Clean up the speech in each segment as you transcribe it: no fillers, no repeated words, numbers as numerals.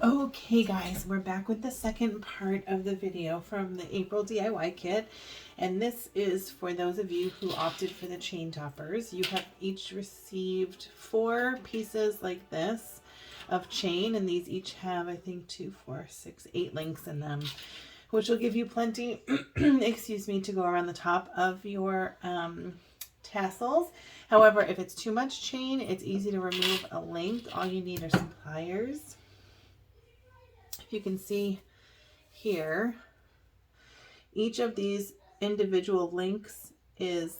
Okay guys, we're back with the second part of the video from the April DIY kit, and this is for those of you who opted for the chain toppers. You have each received 4 pieces like this of chain, and these each have, I think, 2, 4, 6, 8 links in them, which will give you plenty excuse me, to go around the top of your tassels. However, if it's too much chain, it's easy to remove a link. All you need are some pliers. If you can see here, each of these individual links is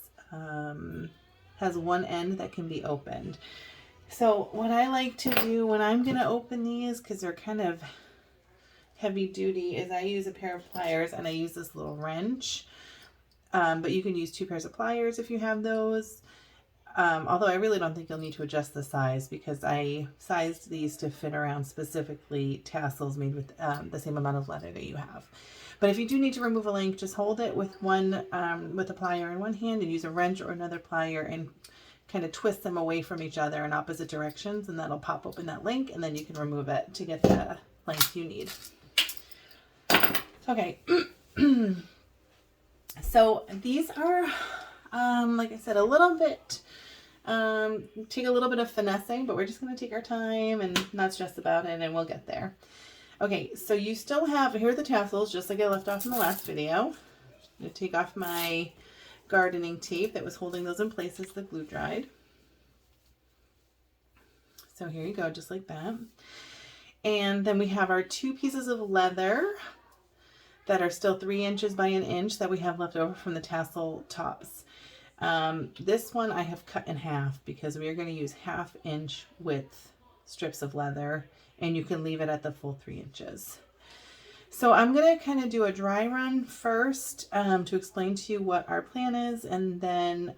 has one end that can be opened. So what I like to do when I'm going to open these, because they're kind of heavy duty, is I use a pair of pliers and I use this little wrench. But you can use 2 pairs of pliers if you have those. Although I really don't think you'll need to adjust the size, because I sized these to fit around specifically tassels made with the same amount of leather that you have. But if you do need to remove a link, just hold it with with a plier in one hand and use a wrench or another plier and kind of twist them away from each other in opposite directions, and that'll pop open that link, and then you can remove it to get the length you need. Okay. So these are, like I said, a little bit, take a little bit of finessing, but we're just going to take our time and not stress about it, and we'll get there. Okay, so you still have, here are the tassels, just like I left off in the last video. I'm going to take off my gardening tape that was holding those in place as the glue dried. So here you go, just like that. And then we have our 2 pieces of leather that are still 3 inches by 1 inch that we have left over from the tassel tops. This one I have cut in half because we are going to use 1/2 inch width strips of leather, and you can leave it at the full 3 inches. So I'm going to kind of do a dry run first to explain to you what our plan is, and then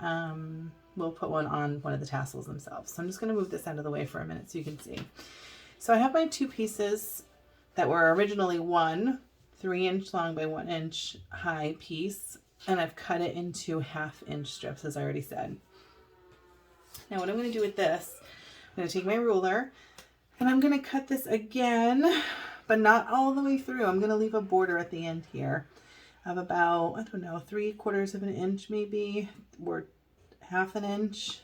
we'll put one on one of the tassels themselves. So I'm just going to move this out of the way for a minute so you can see. So I have my 2 pieces that were originally one 3-inch long by 1 inch high piece, and I've cut it into 1/2 inch strips, as I already said. Now what I'm going to do with this, I'm going to take my ruler and I'm going to cut this again, but not all the way through. I'm going to leave a border at the end here of about, I don't know, 3/4 of an inch maybe, or 1/2 inch.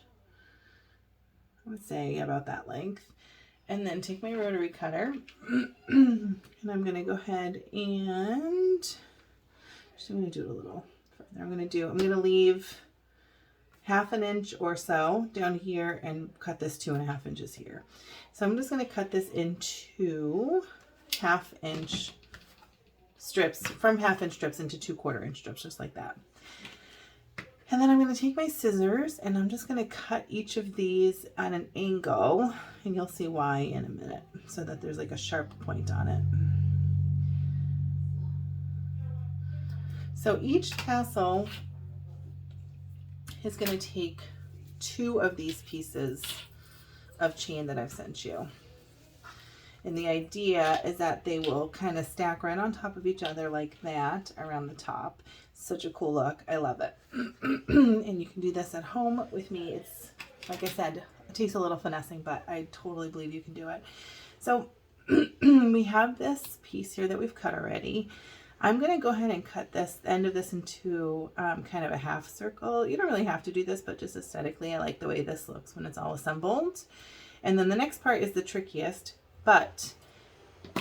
I would say about that length. And then take my rotary cutter and I'm going to go ahead and just, I'm going to do it a little further. I'm going to leave 1/2 inch or so down here and cut this 2.5 inches here. So I'm just going to cut this into 1/2 inch strips, from 1/2 inch strips into 2/4 inch strips, just like that. And then I'm going to take my scissors and I'm just going to cut each of these at an angle, and you'll see why in a minute, so that there's like a sharp point on it. So each tassel is going to take 2 of these pieces of chain that I've sent you. And the idea is that they will kind of stack right on top of each other like that around the top. Such a cool look. I love it. And you can do this at home with me. It's, like I said, it takes a little finessing, but I totally believe you can do it. So we have this piece here that we've cut already. I'm going to go ahead and cut this end of this into kind of a half circle. You don't really have to do this, but just aesthetically, I like the way this looks when it's all assembled. And then the next part is the trickiest, but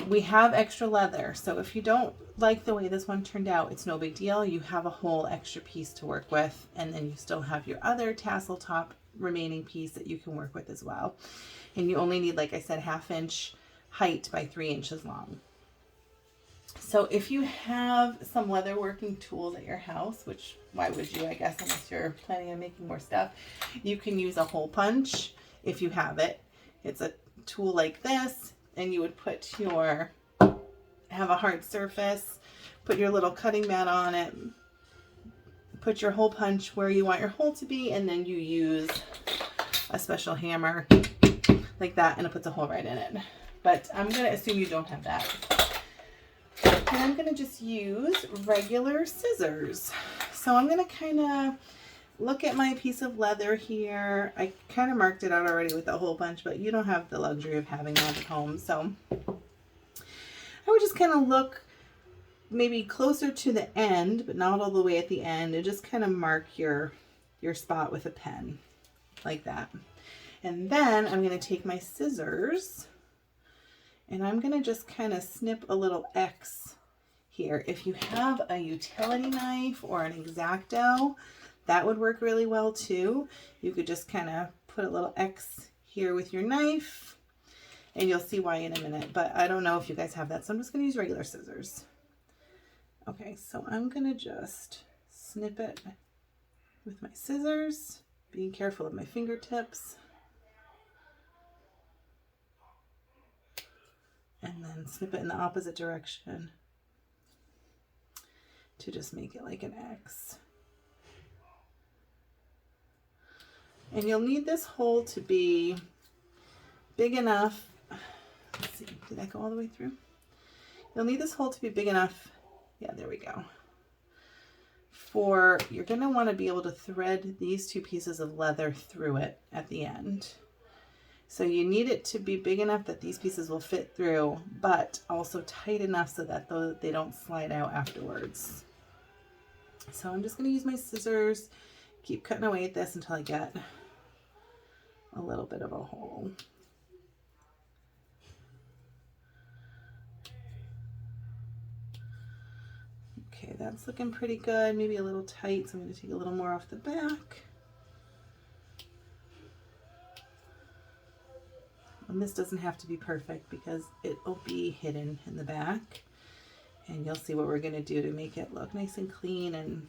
we have extra leather. So if you don't like the way this one turned out, it's no big deal. You have a whole extra piece to work with, and then you still have your other tassel top remaining piece that you can work with as well. And you only need, like I said, 1/2 inch height by 3 inches long. So if you have some leather working tools at your house, which why would you, I guess, unless you're planning on making more stuff, you can use a hole punch if you have it. It's a tool like this, and you would put your, have a hard surface, put your little cutting mat on it, put your hole punch where you want your hole to be, and then you use a special hammer like that, and it puts a hole right in it. But I'm going to assume you don't have that. And I'm going to just use regular scissors. So I'm going to kind of look at my piece of leather here. I kind of marked it out already with the hole punch, but you don't have the luxury of having that at home. So I would just kind of look maybe closer to the end, but not all the way at the end, and just kind of mark your spot with a pen like that. And then I'm going to take my scissors and I'm going to just kind of snip a little X here. If you have a utility knife or an X-Acto, that would work really well too. You could just kind of put a little X here with your knife, and you'll see why in a minute, but I don't know if you guys have that, so I'm just going to use regular scissors. Okay, so I'm going to just snip it with my scissors, being careful of my fingertips. And then snip it in the opposite direction to just make it like an X. And you'll need this hole to be big enough. Let's see, did that go all the way through? You'll need this hole to be big enough. Yeah, there we go. You're going to want to be able to thread these two pieces of leather through it at the end. So you need it to be big enough that these pieces will fit through, but also tight enough so that they don't slide out afterwards. So I'm just going to use my scissors, keep cutting away at this until I get a little bit of a hole. Okay, that's looking pretty good, maybe a little tight, so I'm going to take a little more off the back. And this doesn't have to be perfect because it will be hidden in the back. And you'll see what we're going to do to make it look nice and clean. And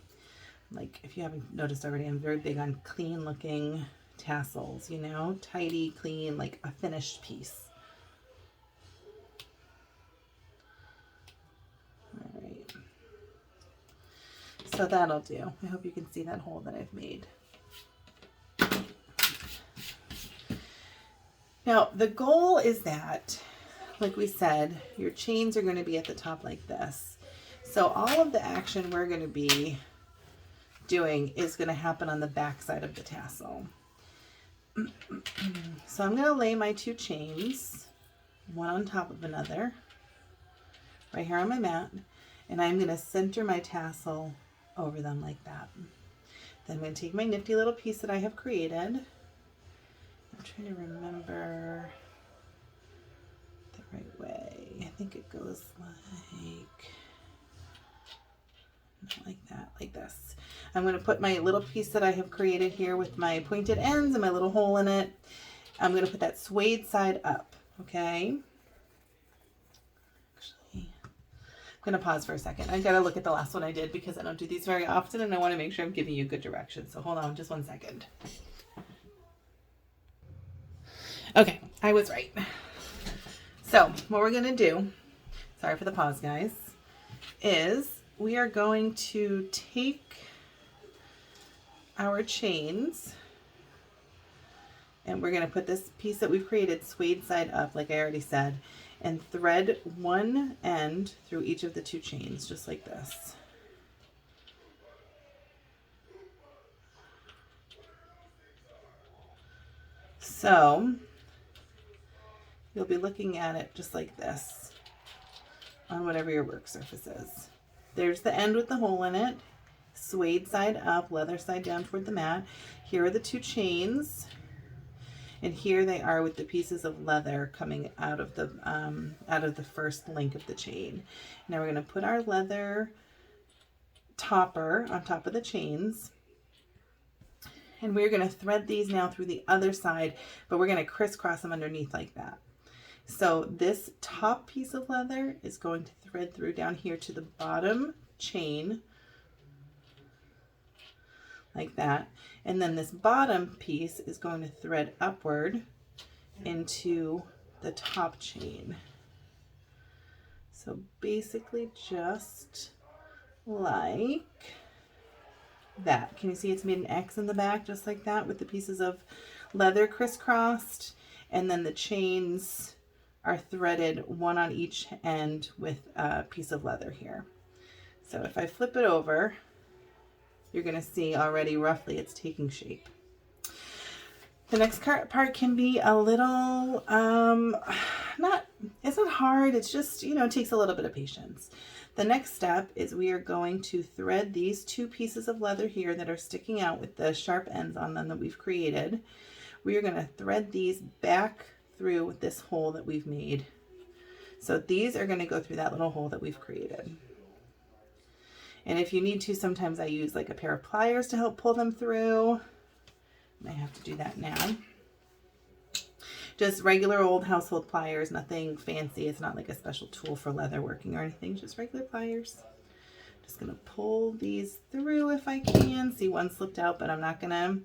like, if you haven't noticed already, I'm very big on clean looking tassels, you know, tidy, clean, like a finished piece. All right. So that'll do. I hope you can see that hole that I've made. Now, the goal is that, like we said, your chains are going to be at the top like this. So all of the action we're going to be doing is going to happen on the back side of the tassel. So I'm going to lay my two chains, one on top of another, right here on my mat, and I'm going to center my tassel over them like that. Then I'm going to take my nifty little piece that I have created. I'm trying to remember the right way. I think it goes like, not like that, like this. I'm going to put my little piece that I have created here with my pointed ends and my little hole in it. I'm going to put that suede side up, okay? Actually, I'm going to pause for a second. I got to look at the last one I did because I don't do these very often and I want to make sure I'm giving you good direction. So hold on just 1 second. Okay, I was right. So what we're going to do, sorry for the pause guys, is we are going to take our chains and we're going to put this piece that we've created suede side up, like I already said, and thread one end through each of the two chains, just like this. So you'll be looking at it just like this on whatever your work surface is. There's the end with the hole in it, suede side up, leather side down toward the mat. Here are the two chains, and here they are with the pieces of leather coming out of the first link of the chain. Now we're going to put our leather topper on top of the chains. And we're going to thread these now through the other side, but we're going to crisscross them underneath like that. So this top piece of leather is going to thread through down here to the bottom chain, like that. And then this bottom piece is going to thread upward into the top chain. So basically just like that. Can you see it's made an X in the back just like that with the pieces of leather crisscrossed, and then the chains are threaded one on each end with a piece of leather here. So if I flip it over, you're going to see already roughly it's taking shape. The next part can be a little, it's not hard. It's just, you know, it takes a little bit of patience. The next step is we are going to thread these 2 pieces of leather here that are sticking out with the sharp ends on them that we've created. We are going to thread these back through this hole that we've made. So these are going to go through that little hole that we've created. And if you need to, sometimes I use like a pair of pliers to help pull them through. I have to do that now. Just regular old household pliers, nothing fancy. It's not like a special tool for leather working or anything, just regular pliers. Just gonna pull these through if I can. See, one slipped out, but I'm not gonna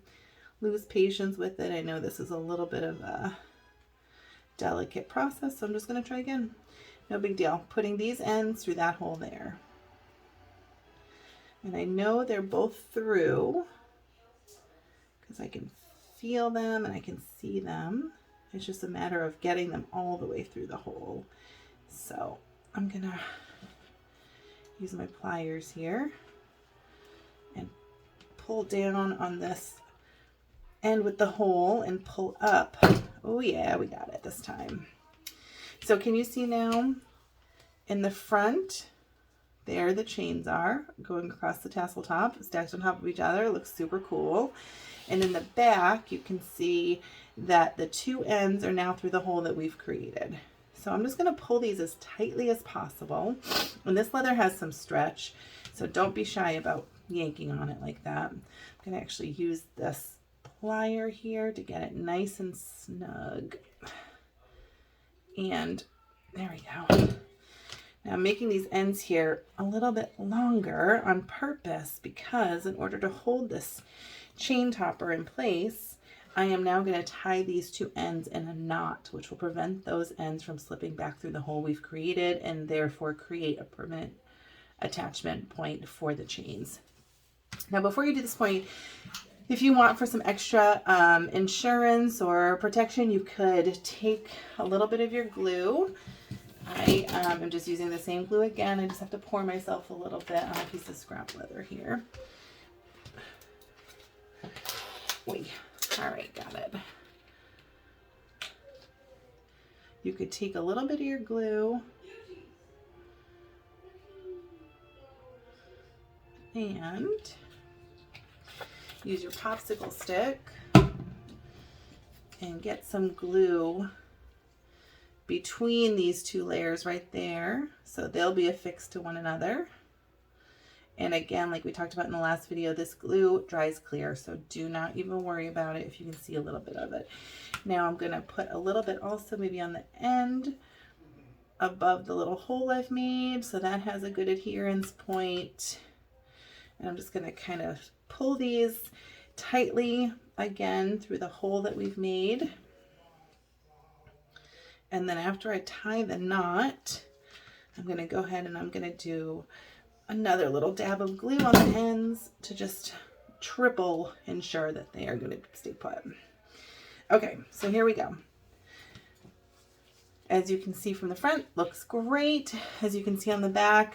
lose patience with it. I know this is a little bit of a delicate process, so I'm just gonna try again. No big deal. Putting these ends through that hole there. And I know they're both through because I can feel them and I can see them. It's just a matter of getting them all the way through the hole. So I'm gonna use my pliers here and pull down on this end with the hole and pull up. Oh yeah, we got it this time. So can you see now in the front, there the chains are going across the tassel top, stacked on top of each other. It looks super cool. And in the back, you can see that the 2 ends are now through the hole that we've created. So I'm just going to pull these as tightly as possible. And this leather has some stretch, so don't be shy about yanking on it like that. I'm going to actually use this plier here to get it nice and snug. And there we go. Now I'm making these ends here a little bit longer on purpose because in order to hold this chain topper in place, I am now going to tie these 2 ends in a knot, which will prevent those ends from slipping back through the hole we've created and therefore create a permanent attachment point for the chains. Now before you do this point, if you want for some extra insurance or protection, you could take a little bit of your glue. I am just using the same glue again. I just have to pour myself a little bit on a piece of scrap leather here. Oy. All right, got it. You could take a little bit of your glue and use your popsicle stick and get some glue between these 2 layers right there, so they'll be affixed to one another. And again, like we talked about in the last video, this glue dries clear, so do not even worry about it if you can see a little bit of it. Now I'm going to put a little bit also maybe on the end above the little hole I've made, so that has a good adherence point. And I'm just going to kind of pull these tightly again through the hole that we've made. And then after I tie the knot, I'm going to go ahead and I'm going to do another little dab of glue on the ends to just triple ensure that they are going to stay put. Okay, so here we go. As you can see from the front, looks great. As you can see on the back,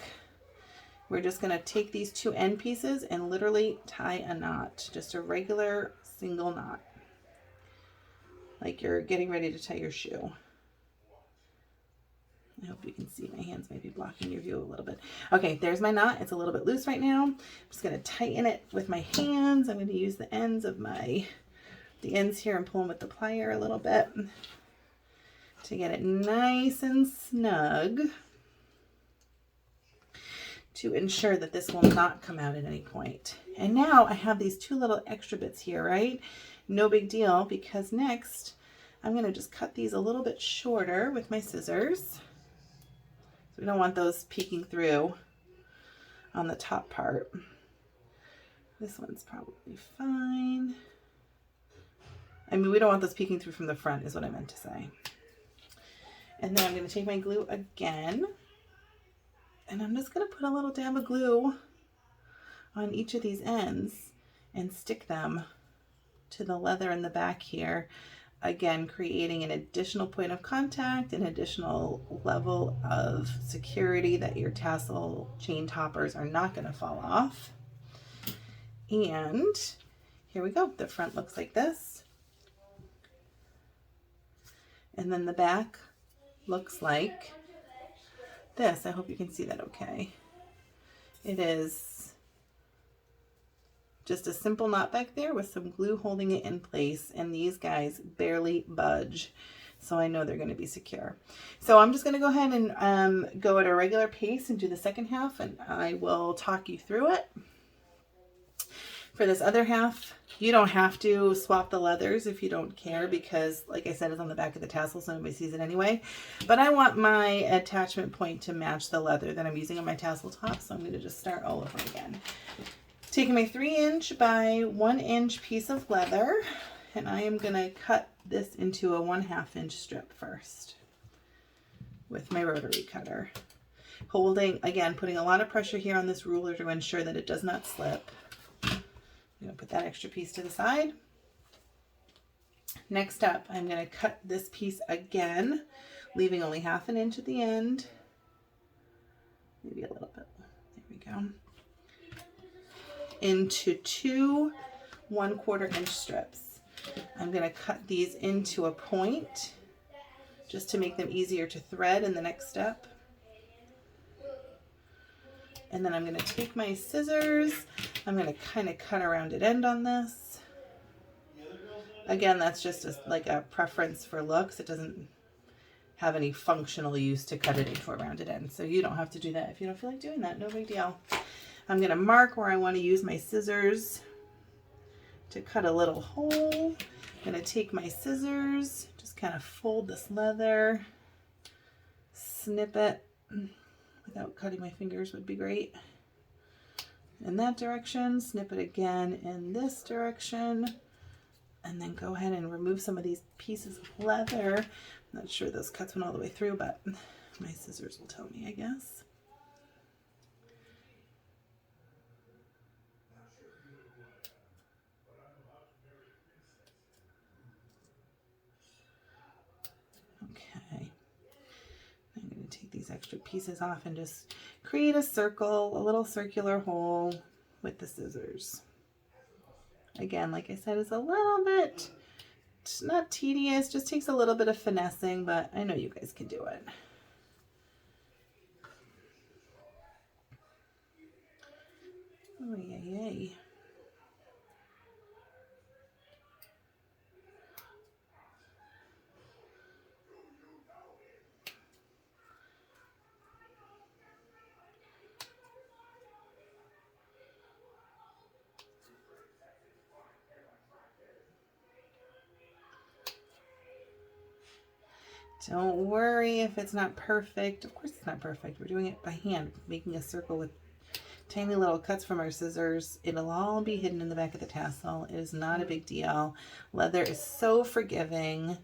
we're just going to take these 2 end pieces and literally tie a knot, just a regular single knot, like you're getting ready to tie your shoe. I hope you can see my hands may be blocking your view a little bit. Okay, there's my knot. It's a little bit loose right now. I'm just going to tighten it with my hands. I'm going to use the ends of the ends here and pull them with the plier a little bit to get it nice and snug to ensure that this will not come out at any point. And now I have these 2 little extra bits here, right? No big deal, because next I'm going to just cut these a little bit shorter with my scissors. We don't want those peeking through on the top part. This one's probably fine. I mean, we don't want those peeking through from the front is what I meant to say. And then I'm going to take my glue again, and I'm just going to put a little dab of glue on each of these ends and stick them to the leather in the back here. Again, creating an additional point of contact, an additional level of security that your tassel chain toppers are not going to fall off. And here we go. The front looks like this. And then the back looks like this. I hope you can see that okay. It is just a simple knot back there with some glue holding it in place, and these guys barely budge. So I know they're going to be secure. So I'm just going to go ahead and go at a regular pace and do the second half, and I will talk you through it. For this other half, you don't have to swap the leathers if you don't care, because like I said, it's on the back of the tassel, so nobody sees it anyway. But I want my attachment point to match the leather that I'm using on my tassel top, so I'm going to just start all over again. Taking my 3" by 1" piece of leather, and I am going to cut this into a 1/2" strip first with my rotary cutter. Holding, again, putting a lot of pressure here on this ruler to ensure that it does not slip. I'm going to put that extra piece to the side. Next up, I'm going to cut this piece again, leaving only 1/2 inch at the end. Maybe a little bit. There we go. Into 2 1/4" strips. I'm going to cut these into a point just to make them easier to thread in the next step. And then I'm going to take my scissors. I'm going to kind of cut a rounded end on this. Again, that's just like a preference for looks. It doesn't have any functional use to cut it into a rounded end. So you don't have to do that if you don't feel like doing that. No big deal. I'm going to mark where I want to use my scissors to cut a little hole. I'm going to take my scissors, just kind of fold this leather, snip it. Without cutting my fingers would be great. In that direction, snip it again in this direction, and then go ahead and remove some of these pieces of leather. I'm not sure those cuts went all the way through, but my scissors will tell me, I guess. Okay. I'm going to take these extra pieces off and just create a circle, a little circular hole with the scissors. Again, like I said, it's a little bit, it's not tedious, just takes a little bit of finessing, but I know you guys can do it. Oh, yay. Don't worry if it's not perfect. Of course it's not perfect. We're doing it by hand, making a circle with tiny little cuts from our scissors. It'll all be hidden in the back of the tassel. It is not a big deal. Leather is so forgiving.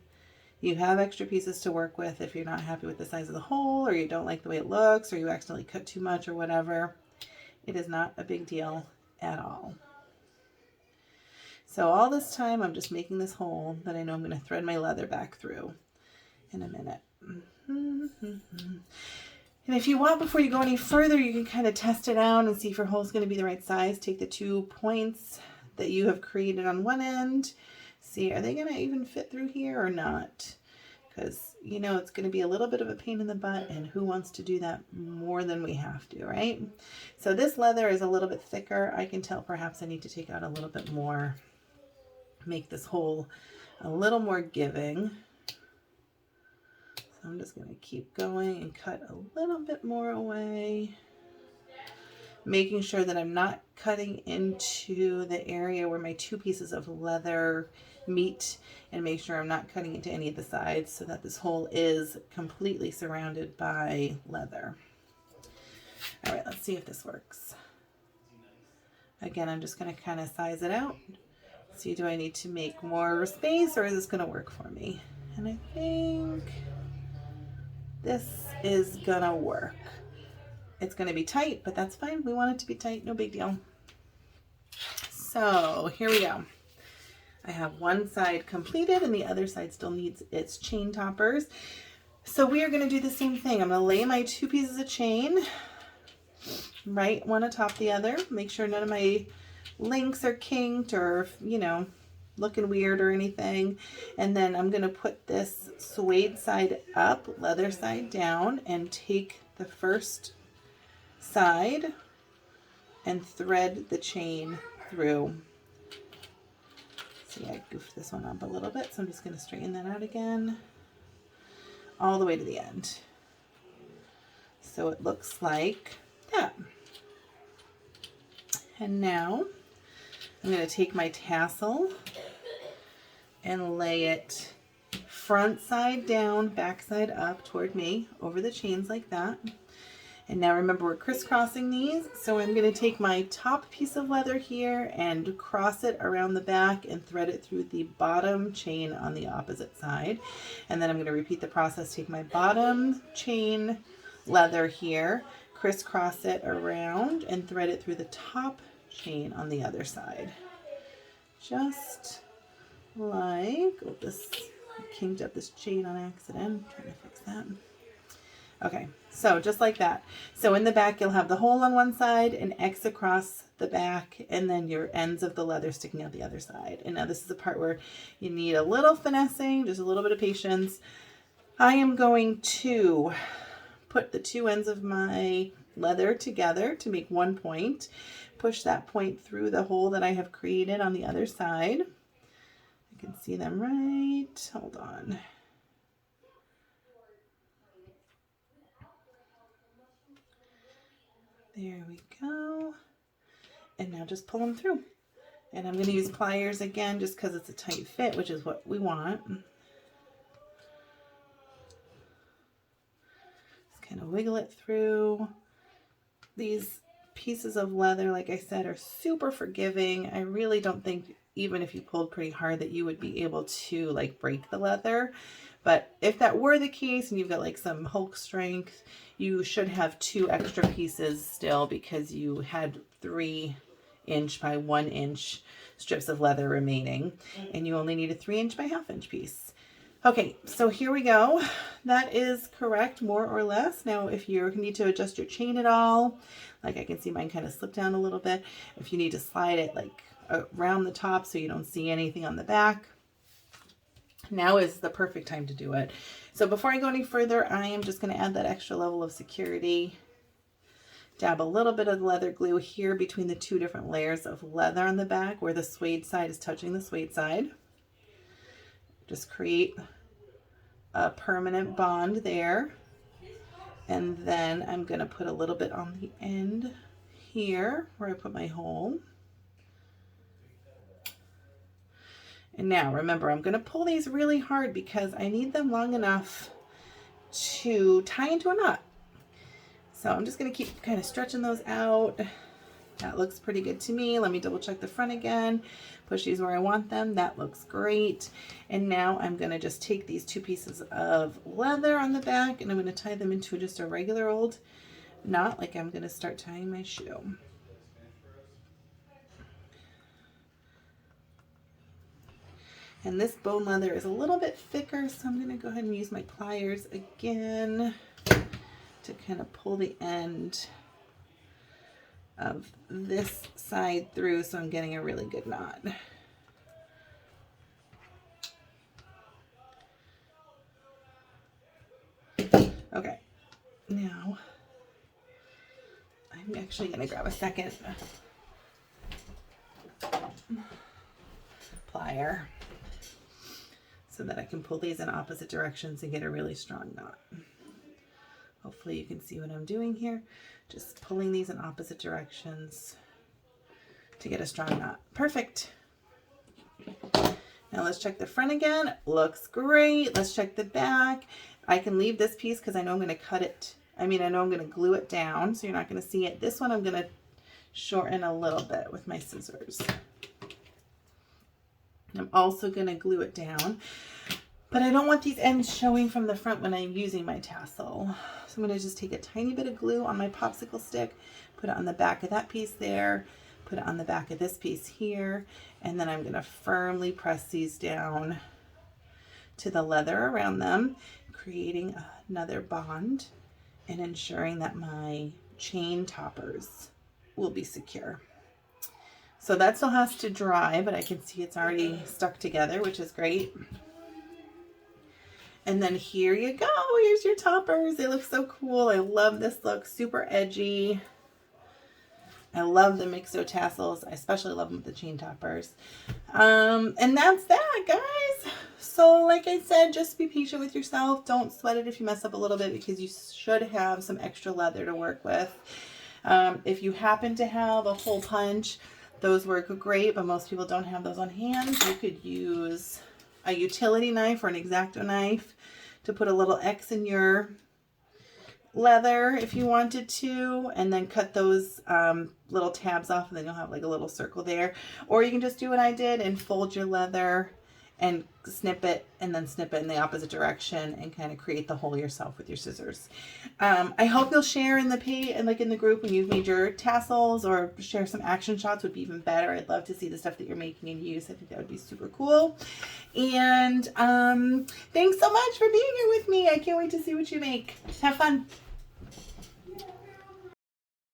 You have extra pieces to work with if you're not happy with the size of the hole, or you don't like the way it looks, or you accidentally cut too much or whatever. It is not a big deal at all. So all this time I'm just making this hole that I know I'm going to thread my leather back through in a minute. And if you want, before you go any further, you can kind of test it out and see if your hole is going to be the right size. Take the 2 points that you have created on one end. See, are they going to even fit through here or not? Because, you know, it's going to be a little bit of a pain in the butt, and who wants to do that more than we have to, right? So this leather is a little bit thicker. I can tell perhaps I need to take out a little bit more, make this hole a little more giving. I'm just going to keep going and cut a little bit more away, making sure that I'm not cutting into the area where my 2 pieces of leather meet, and make sure I'm not cutting into any of the sides so that this hole is completely surrounded by leather. All right, let's see if this works. Again, I'm just going to kind of size it out. See, do I need to make more space, or is this going to work for me? And I think this is gonna work. It's gonna be tight, but that's fine. We want it to be tight, no big deal. So here we go. I have one side completed and the other side still needs its chain toppers. So we are gonna do the same thing. I'm gonna lay my 2 pieces of chain right one atop the other. Make sure none of my links are kinked or, you know, looking weird or anything. And then I'm going to put this suede side up, leather side down, and take the first side and thread the chain through. See, I goofed this one up a little bit, so I'm just going to straighten that out again, all the way to the end. So it looks like that. And now I'm going to take my tassel and lay it front side down, back side up toward me, over the chains like that. And now remember, we're crisscrossing these, so I'm going to take my top piece of leather here and cross it around the back and thread it through the bottom chain on the opposite side. And then I'm going to repeat the process, take my bottom chain leather here, crisscross it around and thread it through the top chain on the other side. Just like, oh, this, I kinked up this chain on accident. I'm trying to fix that. Okay, so just like that. So in the back, you'll have the hole on one side, an X across the back, and then your ends of the leather sticking out the other side. And now this is the part where you need a little finessing, just a little bit of patience. I am going to put the two ends of my leather together to make one point. Push that point through the hole that I have created on the other side. I can see them right. Hold on. There we go. And now just pull them through. And I'm going to use pliers again just because it's a tight fit, which is what we want. Just kind of wiggle it through. These pieces of leather, like I said, are super forgiving. I really don't think, even if you pulled pretty hard, that you would be able to like break the leather. But if that were the case and you've got like some Hulk strength, you should have 2 extra pieces still, because you had 3" by 1" strips of leather remaining, and you only need a 3" by 1/2" piece. Okay, so here we go. That is correct, more or less. Now, if you need to adjust your chain at all, like I can see mine kind of slipped down a little bit. If you need to slide it like around the top so you don't see anything on the back, now is the perfect time to do it. So before I go any further, I am just going to add that extra level of security. Dab a little bit of leather glue here between the 2 different layers of leather on the back where the suede side is touching the suede side. Just create a permanent bond there. And then I'm going to put a little bit on the end here where I put my hole. And now remember, I'm going to pull these really hard because I need them long enough to tie into a knot. So I'm just going to keep kind of stretching those out. That looks pretty good to me. Let me double check the front again. Push these where I want them. That looks great. And now I'm going to just take these 2 pieces of leather on the back and I'm going to tie them into just a regular old knot, like I'm going to start tying my shoe. And this bone leather is a little bit thicker, so I'm going to go ahead and use my pliers again to kind of pull the end of this side through so I'm getting a really good knot. Okay, now I'm actually going to grab a second plier so that I can pull these in opposite directions and get a really strong knot. Hopefully you can see what I'm doing here. Just pulling these in opposite directions to get a strong knot. Perfect. Now let's check the front again. Looks great. Let's check the back. I can leave this piece because I know I'm going to cut it. I know I'm going to glue it down, so you're not going to see it. This one I'm going to shorten a little bit with my scissors. I'm also going to glue it down, but I don't want these ends showing from the front when I'm using my tassel. So I'm going to just take a tiny bit of glue on my popsicle stick, put it on the back of that piece there, put it on the back of this piece here, and then I'm going to firmly press these down to the leather around them, creating another bond and ensuring that my chain toppers will be secure. So that still has to dry, but I can see it's already stuck together, which is great. And then here you go. Here's your toppers. They look so cool. I love this look. Super edgy. I love the mixto tassels. I especially love them with the chain toppers. And that's that, guys. So like I said, just be patient with yourself. Don't sweat it if you mess up a little bit, because you should have some extra leather to work with. If you happen to have a hole punch, those work great, but most people don't have those on hand. You could use a utility knife or an X-Acto knife to put a little X in your leather if you wanted to, and then cut those little tabs off, and then you'll have like a little circle there. Or you can just do what I did and fold your leather and snip it, and then snip it in the opposite direction and kind of create the hole yourself with your scissors. I hope you'll share in the page and like in the group when you've made your tassels, or share some action shots would be even better. I'd love to see the stuff that you're making and use. I think that would be super cool. And thanks so much for being here with me. I can't wait to see what you make. Have fun.